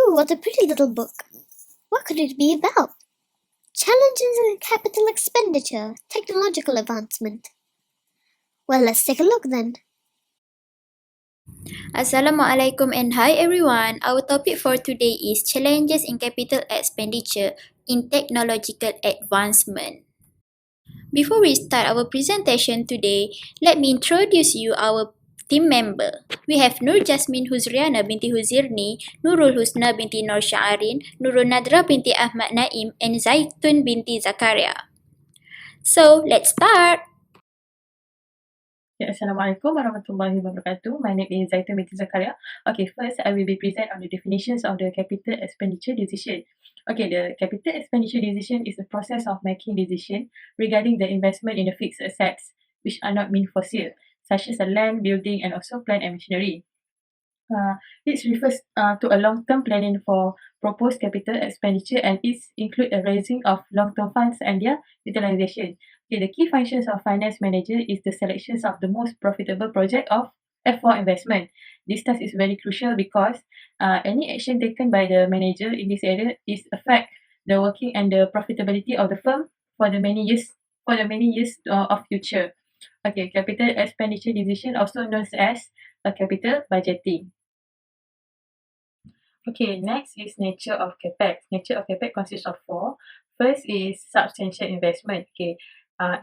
Ooh, what a pretty little book. What could it be about? Challenges in capital expenditure, technological advancement. Well, let's take a look then. Assalamualaikum and hi everyone. Our topic for today is challenges in capital expenditure in technological advancement. Before we start our presentation today, let me introduce you our team member. We have Nur Jasmine Huzriana binti Huzirni, Nurul Husna binti Nur Syaarin, Nurul Nadra binti Ahmad Naim, and Zaitun binti Zakaria. So, let's start! Assalamualaikum warahmatullahi wabarakatuh. My name is Zaitun binti Zakaria. Okay, first I will be present on the definitions of the capital expenditure decision. Okay, the capital expenditure decision is the process of making decision regarding the investment in the fixed assets which are not meant for sale, such as a land, building, and also plant and machinery. It refers to a long-term planning for proposed capital expenditure and it include a raising of long-term funds and their utilization. Okay, the key functions of finance manager is the selections of the most profitable project for investment. This task is very crucial because any action taken by the manager in this area is affect the working and the profitability of the firm for the many years of future. Okay, capital expenditure decision also known as a capital budgeting. Okay, next is nature of capex. Nature of capex consists of four. First is substantial investment. Okay,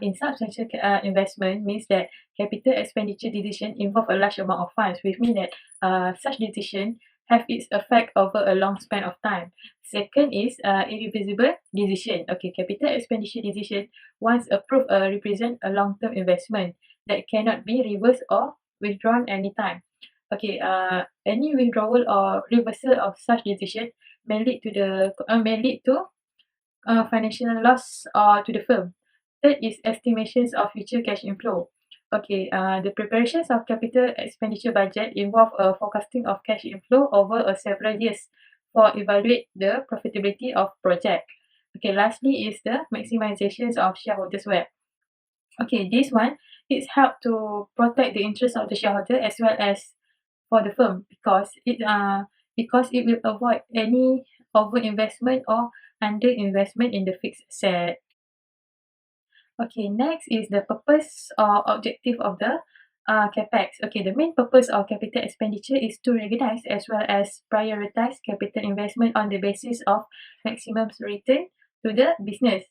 in substantial investment means that capital expenditure decision involve a large amount of funds, which means that such decision have its effect over a long span of time. Second is irreversible decision. Okay, capital expenditure decision once approved represent a long-term investment that cannot be reversed or withdrawn anytime. Okay, any withdrawal or reversal of such decision may lead to financial loss to the firm. Third is estimations of future cash inflow. Okay, the preparations of capital expenditure budget involve a forecasting of cash inflow over several years for evaluate the profitability of project. Okay, lastly is the maximizations of shareholders' wealth. Okay, this one is help to protect the interest of the shareholder as well as for the firm because it will avoid any overinvestment or underinvestment in the fixed asset. Okay, next is the purpose or objective of the capex. Okay, the main purpose of capital expenditure is to recognize as well as prioritize capital investment on the basis of maximum return to the business.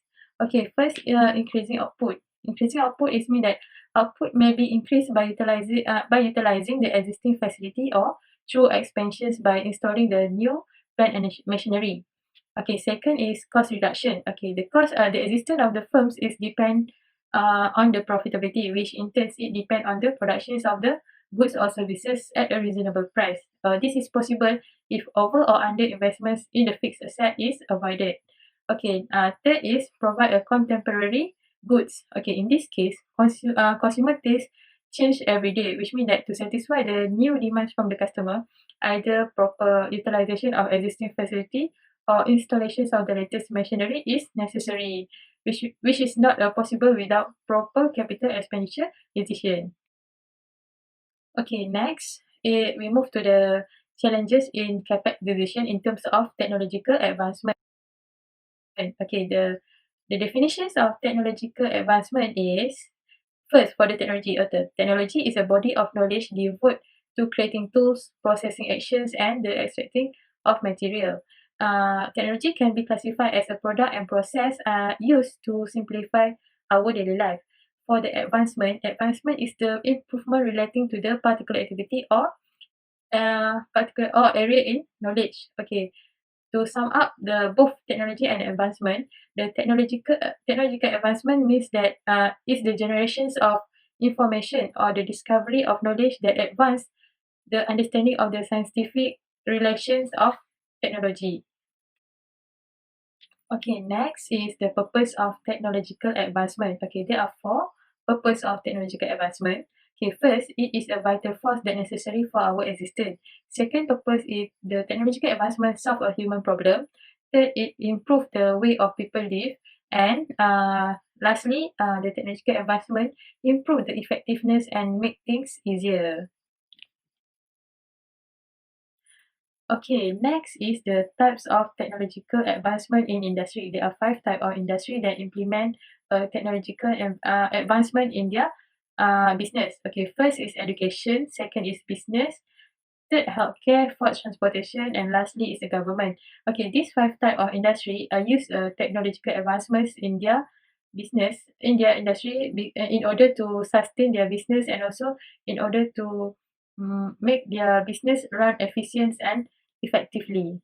Okay, first, increasing output. Increasing output is mean that output may be increased by utilizing the existing facility or through expansions by installing the new plant and machinery. Okay, second is cost reduction. Okay, the existence of the firms is depend on the profitability, which in turn it depend on the productions of the goods or services at a reasonable price. This is possible if over or under investments in the fixed asset is avoided. Okay, third is provide a contemporary goods. Okay, in this case, consumer taste change every day, which means that to satisfy the new demands from the customer, either proper utilization of existing facility or installations of the latest machinery is necessary, which is not possible without proper capital expenditure decision. Okay, next, we move to the challenges in capex decision in terms of technological advancement. Okay, the definitions of technological advancement is first for the technology. The technology is a body of knowledge devoted to creating tools, processing actions, and the extracting of material. Technology can be classified as a product and process used to simplify our daily life. For the advancement is the improvement relating to the particular activity or area in knowledge. Okay, to sum up the both technology and advancement, the technological advancement means that is the generations of information or the discovery of knowledge that advance the understanding of the scientific relations of technology. Okay, next is the purpose of technological advancement. Okay, there are four purpose of technological advancement. Okay, first, it is a vital force that necessary for our existence. Second purpose is the technological advancement solve a human problem. Third, it improve the way of people live. And lastly, the technological advancement improve the effectiveness and make things easier. Okay, next is the types of technological advancement in industry. There are 5 types of industry that implement technological advancement in their business. Okay, first is education, second is business, third healthcare, fourth transportation, and lastly is the government. Okay, these 5 types of industry use technological advancements in their business, in their industry, in order to sustain their business and also in order to make their business run efficient and effectively.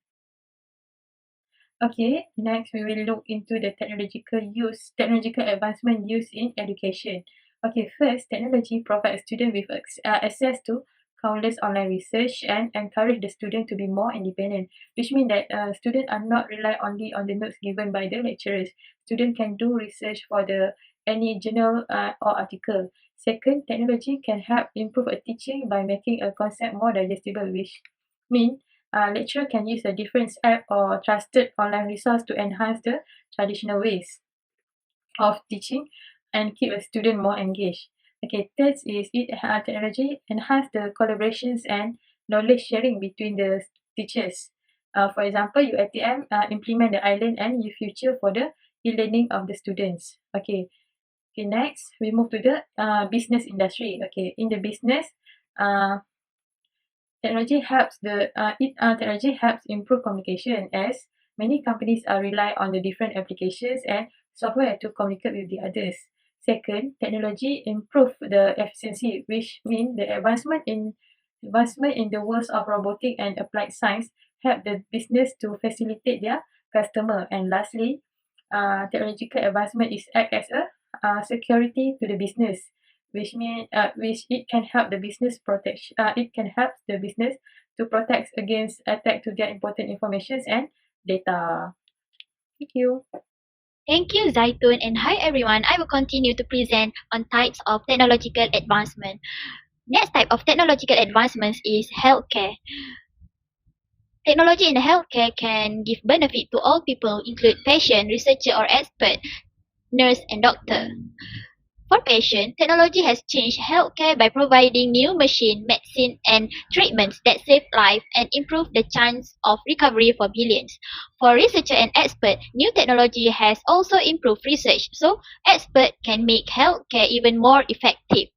Okay, next we will look into the technological advancement used in education. Okay, first, technology provides students with access to countless online research and encourage the student to be more independent, which means that students are not rely only on the notes given by the lecturers. Student can do research for the any journal or article. Second, technology can help improve a teaching by making a concept more digestible, which means lecturer can use a different app or trusted online resource to enhance the traditional ways of teaching and keep a student more engaged. Okay, third is technology enhance the collaborations and knowledge sharing between the teachers. For example, UATM implement the island and future for the e-learning of the students. Okay, next we move to the business industry. Okay, in the business, uh, technology helps improve communication as many companies are rely on the different applications and software to communicate with the others. Second, technology improve the efficiency, which means the advancement in the worlds of robotic and applied science help the business to facilitate their customer. And lastly, technological advancement is act as a security to the business, which it can help the business to protect against attack to their important information and data. Thank you. Thank you, Zaitun, and hi everyone. I will continue to present on types of technological advancement. Next type of technological advancements is healthcare. Technology in healthcare can give benefit to all people, include patient, researcher, or expert, nurse, and doctor. For patients, technology has changed healthcare by providing new machine, medicine, and treatments that save lives and improve the chance of recovery for billions. For researcher and expert, new technology has also improved research, so experts can make healthcare even more effective.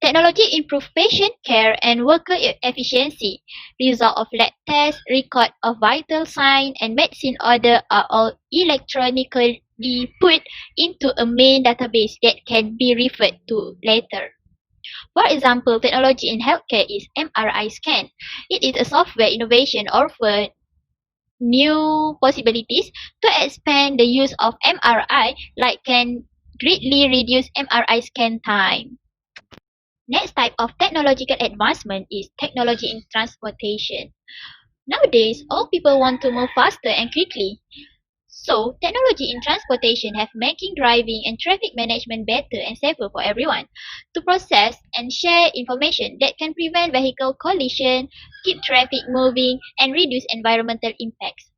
Technology improves patient care and worker efficiency. Result of lab tests, record of vital signs, and medicine order are all electronically put into a main database that can be referred to later. For example, technology in healthcare is MRI scan. It is a software innovation offer new possibilities to expand the use of MRI, like can greatly reduce MRI scan time. Next type of technological advancement is technology in transportation. Nowadays, all people want to move faster and quickly. So, technology in transportation have making driving and traffic management better and safer for everyone. To process and share information that can prevent vehicle collision, keep traffic moving, and reduce environmental impacts.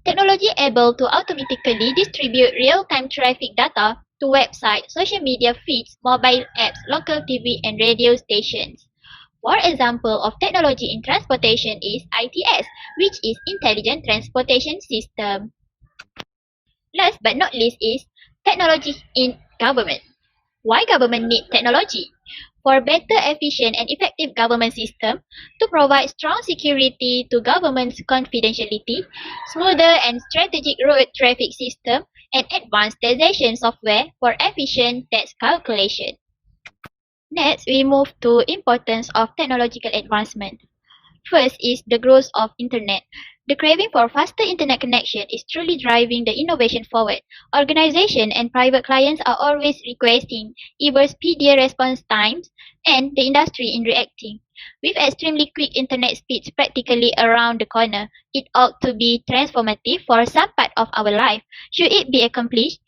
Technology able to automatically distribute real-time traffic data to websites, social media feeds, mobile apps, local TV, and radio stations. One example of technology in transportation is ITS, which is Intelligent Transportation System. Last but not least is technology in government. Why government need technology? For better, efficient, and effective government system, to provide strong security to government's confidentiality, smoother and strategic road traffic system, and advanced taxation software for efficient tax calculation. Next, we move to importance of technological advancement. First is the growth of internet. The craving for faster internet connection is truly driving the innovation forward. Organizations and private clients are always requesting ever speedier response times and the industry in reacting. With extremely quick internet speeds practically around the corner, it ought to be transformative for some part of our life. Should it be accomplished,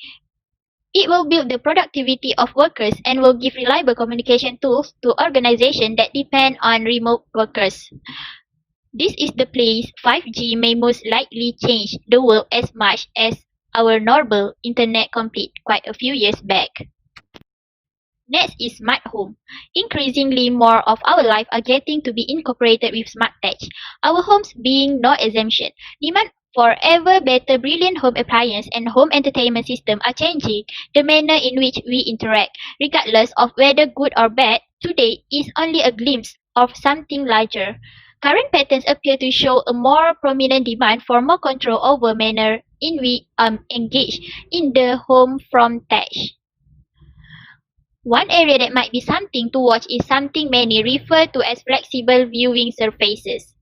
it will build the productivity of workers and will give reliable communication tools to organizations that depend on remote workers. This is the place 5G may most likely change the world as much as our normal internet complete quite a few years back. Next is smart home. Increasingly more of our life are getting to be incorporated with smart tech. Our homes being no exemption. Demand for ever better brilliant home appliance and home entertainment system are changing the manner in which we interact. Regardless of whether good or bad, today is only a glimpse of something larger. Current patterns appear to show a more prominent demand for more control over manner in we engage in the home from tech. One area that might be something to watch is something many refer to as flexible viewing surfaces.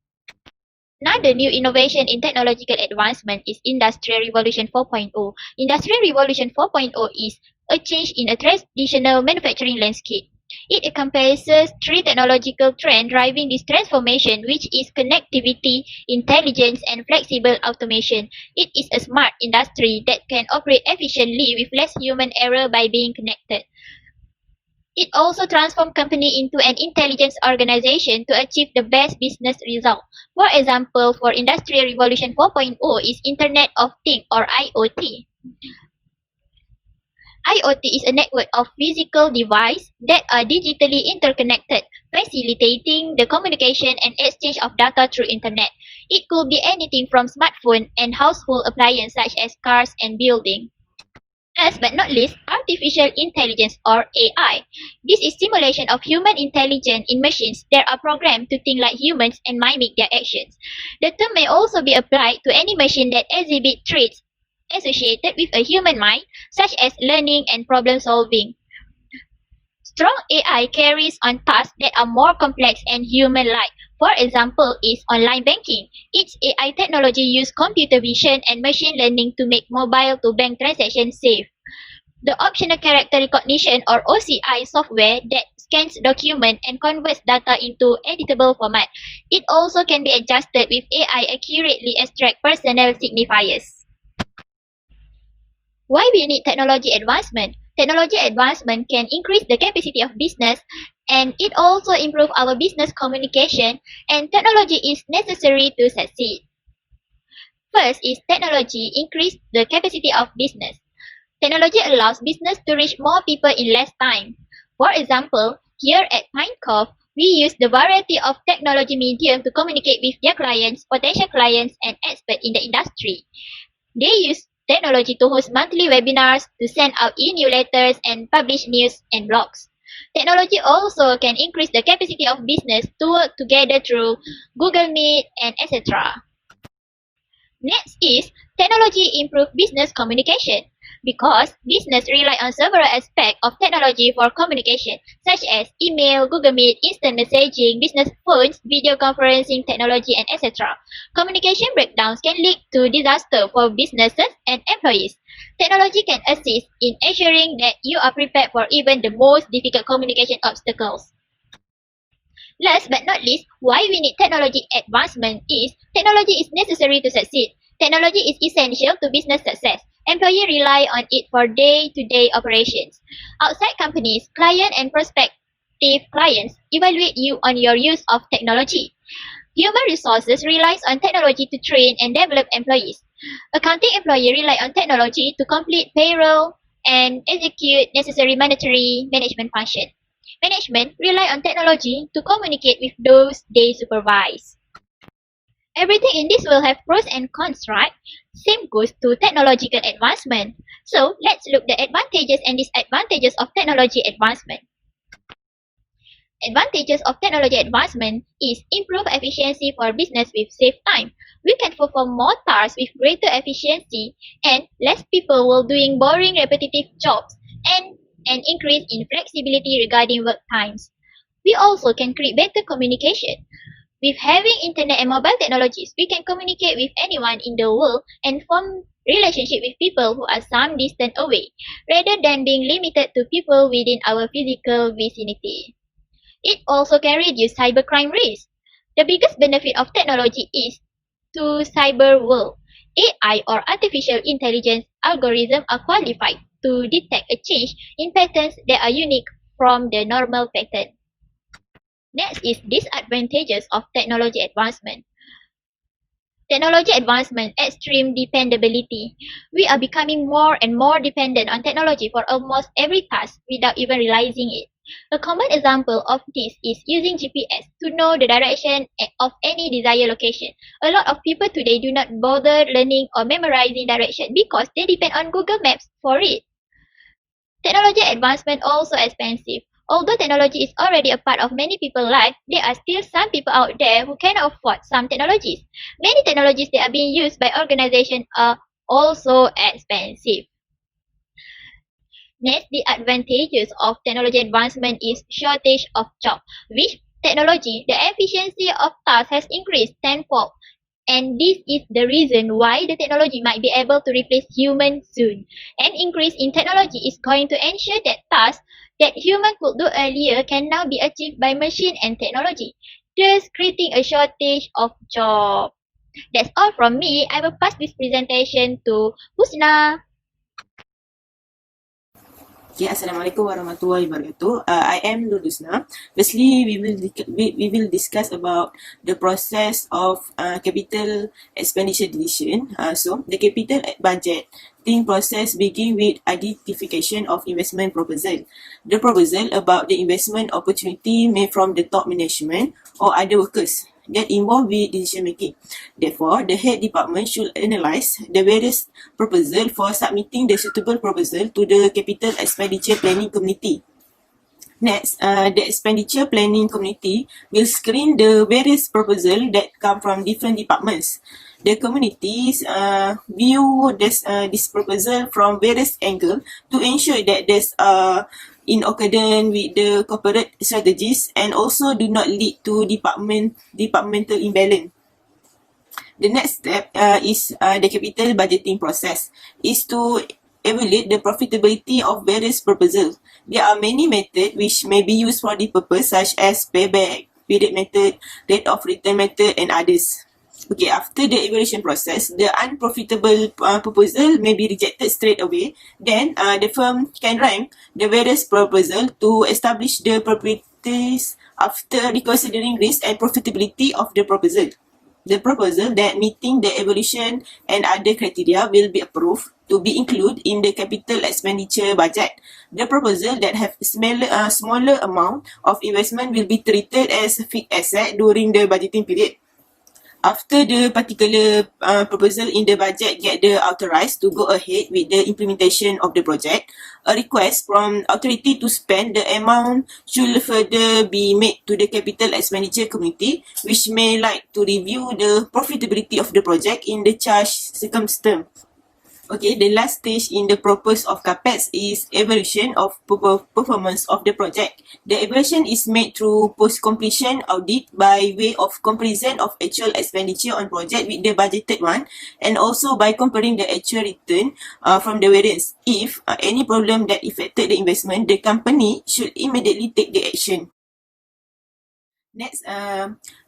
Another new innovation in technological advancement is Industrial Revolution 4.0. Industrial Revolution 4.0 is a change in a traditional manufacturing landscape. It encompasses three technological trends driving this transformation, which is connectivity, intelligence, and flexible automation. It is a smart industry that can operate efficiently with less human error by being connected. It also transforms company into an intelligence organization to achieve the best business result. For example, for Industrial Revolution 4.0 is Internet of Things or IoT. IoT is a network of physical devices that are digitally interconnected, facilitating the communication and exchange of data through internet. It could be anything from smartphone and household appliances such as cars and buildings. Last but not least, artificial intelligence or AI. This is simulation of human intelligence in machines that are programmed to think like humans and mimic their actions. The term may also be applied to any machine that exhibit traits associated with a human mind, such as learning and problem solving. Strong AI carries on tasks that are more complex and human-like. For example, is online banking. Its AI technology uses computer vision and machine learning to make mobile to bank transactions safe. The optional character recognition or OCI software that scans document and converts data into editable format. It also can be adjusted with AI accurately extract personal signifiers. Why we need technology advancement? Technology advancement can increase the capacity of business and it also improve our business communication and technology is necessary to succeed. First is technology increase the capacity of business. Technology allows business to reach more people in less time. For example, here at Pinecove, we use the variety of technology medium to communicate with their clients, potential clients, and experts in the industry. They use technology to host monthly webinars, to send out e-newsletters, and publish news and blogs. Technology also can increase the capacity of business to work together through Google Meet and etc. Next is technology improve business communication because business rely on several aspects of technology for communication such as email, Google Meet, instant messaging, business phones, video conferencing technology and etc. Communication breakdowns can lead to disaster for businesses and employees. Technology can assist in ensuring that you are prepared for even the most difficult communication obstacles. Last but not least, why we need technology advancement is technology is necessary to succeed. Technology is essential to business success. Employees rely on it for day-to-day operations. Outside companies, client and prospective clients evaluate you on your use of technology. Human resources relies on technology to train and develop employees. Accounting employees rely on technology to complete payroll and execute necessary monetary management functions. Management rely on technology to communicate with those they supervise. Everything in this will have pros and cons, right? Same goes to technological advancement. So let's look the advantages and disadvantages of technology advancement. Advantages of technology advancement is improved efficiency for business with save time. We can perform more tasks with greater efficiency and less people will doing boring repetitive jobs and an increase in flexibility regarding work times. We also can create better communication. With having internet and mobile technologies, we can communicate with anyone in the world and form relationship with people who are some distance away, rather than being limited to people within our physical vicinity. It also can reduce cybercrime risk. The biggest benefit of technology is to cyber world. AI or artificial intelligence algorithms are qualified to detect a change in patterns that are unique from the normal pattern. Next is disadvantages of technology advancement. Technology advancement, extreme dependability. We are becoming more and more dependent on technology for almost every task without even realizing it. A common example of this is using GPS to know the direction of any desired location. A lot of people today do not bother learning or memorizing direction because they depend on Google Maps for it. Technology advancement also expensive. Although technology is already a part of many people's life, there are still some people out there who cannot afford some technologies. Many technologies that are being used by organizations are also expensive. Next, the advantages of technology advancement is shortage of jobs. With technology, the efficiency of tasks has increased tenfold. And this is the reason why the technology might be able to replace humans soon. An increase in technology is going to ensure that tasks that humans could do earlier can now be achieved by machine and technology, thus creating a shortage of jobs. That's all from me. I will pass this presentation to Husna. Okay, Assalamualaikum warahmatullahi wabarakatuh. I am Nurusna. Firstly, we will discuss about the process of capital expenditure decision. So, the capital budget process begin with identification of investment proposal. The proposal about the investment opportunity made from the top management or other workers that involved with decision making. Therefore, the head department should analyze the various proposal for submitting the suitable proposal to the capital expenditure planning committee. Next, the expenditure planning committee will screen the various proposals that come from different departments. The committees view this proposal from various angles to ensure that there's in accordance with the corporate strategies and also do not lead to departmental imbalance. The next step is the capital budgeting process, is to evaluate the profitability of various proposals. There are many methods which may be used for the purpose, such as payback period method, rate of return method, and others. Okay, after the evaluation process, the unprofitable proposal may be rejected straight away. Then, the firm can rank the various proposals to establish the probabilities after reconsidering risk and profitability of the proposal. The proposal that meeting the evaluation and other criteria will be approved to be included in the capital expenditure budget. The proposal that have smaller amount of investment will be treated as a fixed asset during the budgeting period. After the particular proposal in the budget get the authorized to go ahead with the implementation of the project, a request from authority to spend the amount should further be made to the capital expenditure committee, which may like to review the profitability of the project in the charged circumstance. Okay, the last stage in the purpose of CAPEX is evaluation of performance of the project. The evaluation is made through post-completion audit by way of comparison of actual expenditure on project with the budgeted one, and also by comparing the actual return from the variance. If any problem that affected the investment, the company should immediately take the action. Next,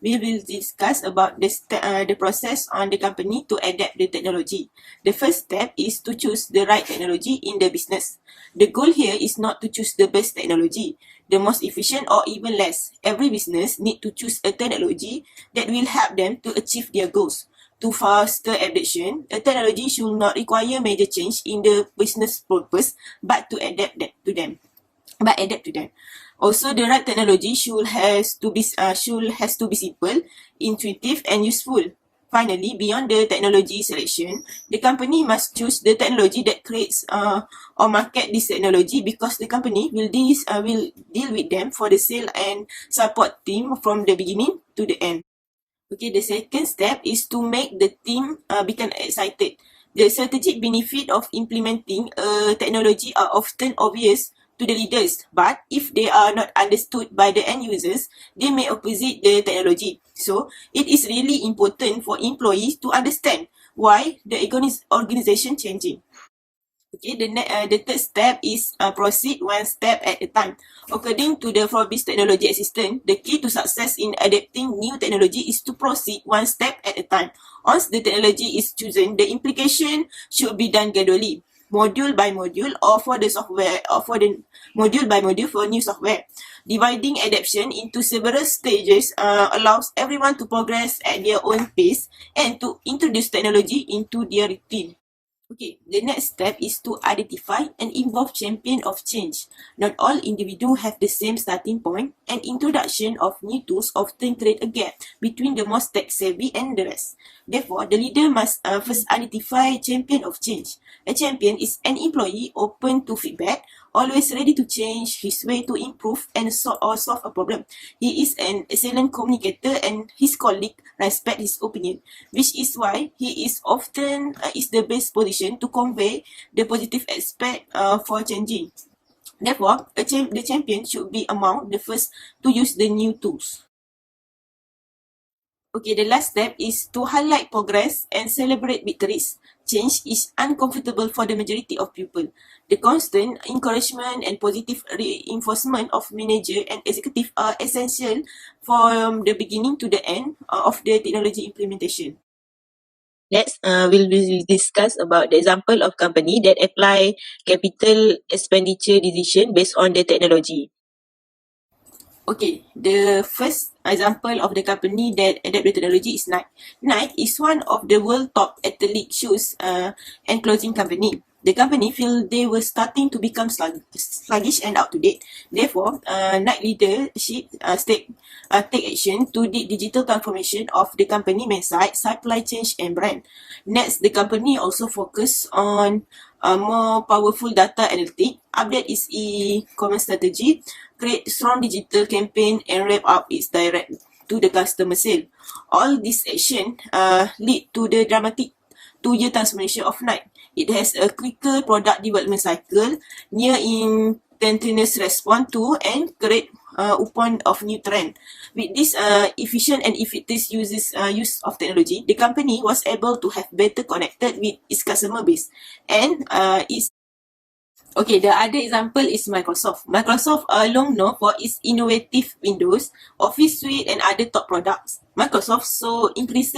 we will discuss about the process on the company to adapt the technology. The first step is to choose the right technology in the business. The goal here is not to choose the best technology, the most efficient or even less. Every business need to choose a technology that will help them to achieve their goals. To foster adaptation, a technology should not require major change in the business purpose, but to adapt to them. Also, the right technology should has to be simple, intuitive, and useful. Finally, beyond the technology selection, the company must choose the technology that creates or market this technology, because the company will deal with them for the sale and support team from the beginning to the end. Okay, the second step is to make the team become excited. The strategic benefit of implementing a technology are often obvious to the leaders, but if they are not understood by the end users, they may opposite the technology. So, it is really important for employees to understand why the organization changing. Okay, the third step is proceed one step at a time. According to the Forbes Technology Assistant, the key to success in adapting new technology is to proceed one step at a time. Once the technology is chosen, the implementation should be done gradually. module by module or for the software or for the module by module for new software. Dividing adoption into several stages allows everyone to progress at their own pace and to introduce technology into their routine. Okay, the next step is to identify and involve champion of change. Not all individuals have the same starting point, and introduction of new tools often create a gap between the most tech-savvy and the rest. Therefore, the leader must first identify champion of change. A champion is an employee open to feedback, always ready to change his way to improve and solve a problem. He is an excellent communicator and his colleague respect his opinion, which is why he is often is the best position to convey the positive aspect for changing. Therefore, the champion should be among the first to use the new tools. Okay, the last step is to highlight progress and celebrate victories. Change is uncomfortable for the majority of people. The constant encouragement and positive reinforcement of manager and executive are essential from the beginning to the end of the technology implementation. Next, we'll discuss about the example of company that apply capital expenditure decision based on the technology. Okay, the first example of the company that adapt the technology is Nike. Nike is one of the world top athletic shoes and clothing company. The company feel they were starting to become sluggish and out to date. Therefore, Nike leadership take action to the digital transformation of the company main site, supply chain and brand. Next, the company also focus on more powerful data analytics, update its e-commerce strategy, create strong digital campaign and ramp up its direct to the customer sale. All this action lead to the dramatic 2-year transformation of Nike. It has a quicker product development cycle, near instantaneous response to and create upon of new trend. With this efficient and effective use of technology, the company was able to have better connected with its customer base and its. Okay, the other example is Microsoft. Microsoft are long known for its innovative Windows, Office Suite and other top products. Microsoft so increased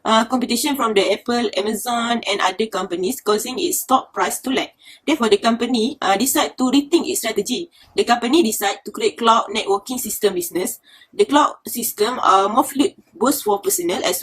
competition from the Apple, Amazon and other companies, causing its stock price to lag. Therefore, the company decide to rethink its strategy. The company decide to create cloud networking system business. The cloud system are more fluid, both for personal as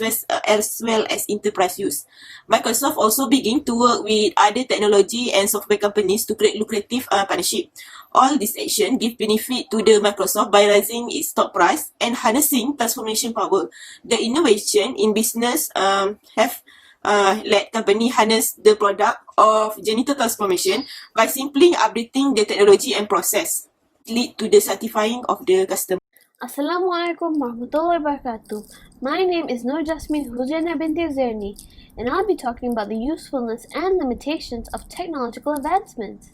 well as enterprise use. Microsoft also begin to work with other technology and software companies to create lucrative partnership. All this action give benefit to the Microsoft by raising its stock price and harnessing transformation power. The innovation in business have let company harness the product of genital transformation by simply updating the technology and process, lead to the satisfying of the customer. Assalamualaikum warahmatullahi wabarakatuh. My name is Nur Jasmine Husaina binti Zerni, and I'll be talking about the usefulness and limitations of technological advancements,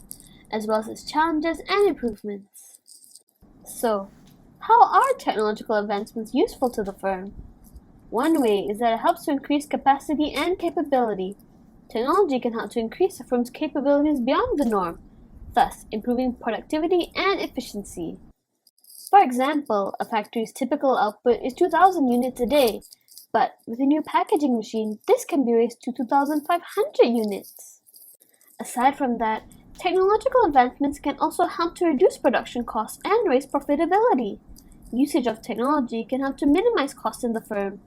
as well as its challenges and improvements. So, how are technological advancements useful to the firm? One way is that it helps to increase capacity and capability. Technology can help to increase a firm's capabilities beyond the norm, thus improving productivity and efficiency. For example, a factory's typical output is 2,000 units a day, but with a new packaging machine, this can be raised to 2,500 units. Aside from that, technological advancements can also help to reduce production costs and raise profitability. Usage of technology can help to minimize costs in the firm.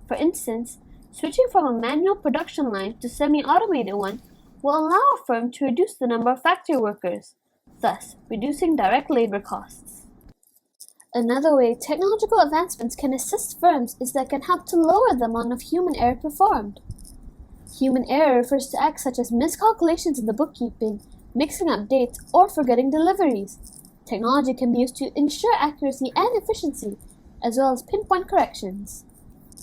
For instance, switching from a manual production line to semi-automated one will allow a firm to reduce the number of factory workers, thus reducing direct labor costs. Another way technological advancements can assist firms is that it can help to lower the amount of human error performed. Human error refers to acts such as miscalculations in the bookkeeping, mixing up dates, or forgetting deliveries. Technology can be used to ensure accuracy and efficiency, as well as pinpoint corrections.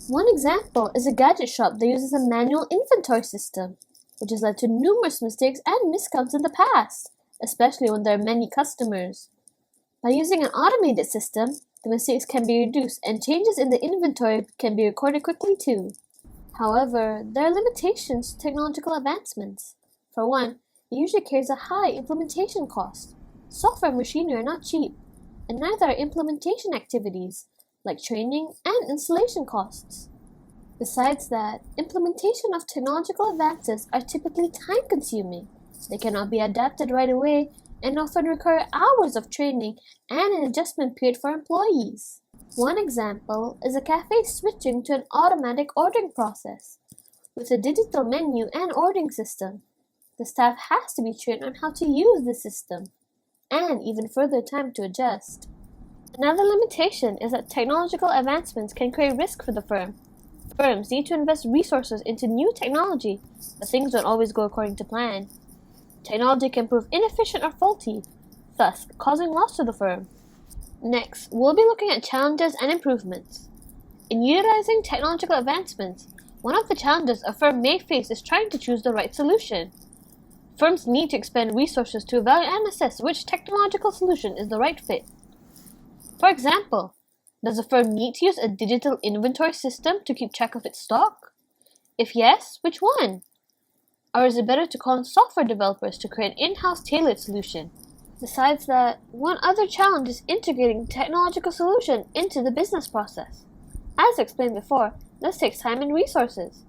One example is a gadget shop that uses a manual inventory system, which has led to numerous mistakes and miscounts in the past, especially when there are many customers. By using an automated system, the mistakes can be reduced and changes in the inventory can be recorded quickly too. However, there are limitations to technological advancements. For one, it usually carries a high implementation cost. Software and machinery are not cheap, and neither are implementation activities, like training and installation costs. Besides that, implementation of technological advances are typically time-consuming, They cannot be adapted right away and often require hours of training and an adjustment period for employees. One example is a cafe switching to an automatic ordering process with a digital menu and ordering system. The staff has to be trained on how to use the system and even further time to adjust. Another limitation is that technological advancements can create risk for the firm. Firms need to invest resources into new technology, but things don't always go according to plan. Technology can prove inefficient or faulty, thus causing loss to the firm. Next, we'll be looking at challenges and improvements. In utilizing technological advancements, one of the challenges a firm may face is trying to choose the right solution. Firms need to expend resources to evaluate and assess which technological solution is the right fit. For example, does a firm need to use a digital inventory system to keep track of its stock? If yes, which one? Or is it better to call on software developers to create an in-house tailored solution? Besides that, one other challenge is integrating technological solution into the business process. As explained before, this takes time and resources.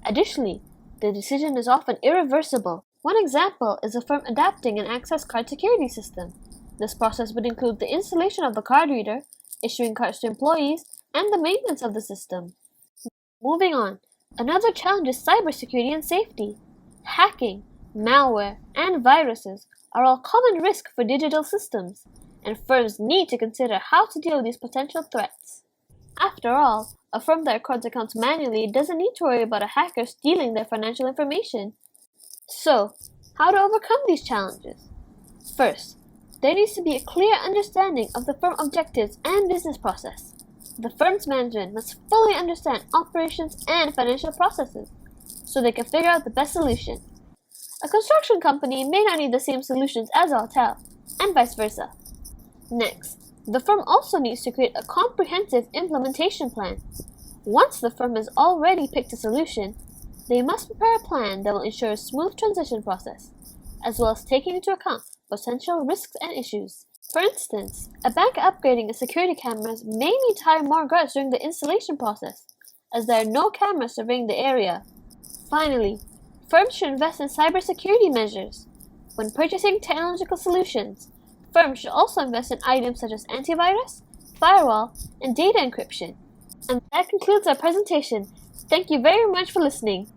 Additionally, the decision is often irreversible. One example is a firm adapting an access card security system. This process would include the installation of the card reader, issuing cards to employees, and the maintenance of the system. Moving on, another challenge is cybersecurity and safety. Hacking, malware, and viruses are all common risks for digital systems, and firms need to consider how to deal with these potential threats. After all, a firm that records accounts manually doesn't need to worry about a hacker stealing their financial information. So, how to overcome these challenges? First, there needs to be a clear understanding of the firm objectives and business process. The firm's management must fully understand operations and financial processes so they can figure out the best solution. A construction company may not need the same solutions as a hotel, and vice versa. Next, the firm also needs to create a comprehensive implementation plan. Once the firm has already picked a solution, they must prepare a plan that will ensure a smooth transition process, as well as taking into account potential risks and issues. For instance, a bank upgrading its security cameras may need to hire more guards during the installation process, as there are no cameras surveying the area. Finally, firms should invest in cybersecurity measures. When purchasing technological solutions, firms should also invest in items such as antivirus, firewall, and data encryption. And that concludes our presentation. Thank you very much for listening.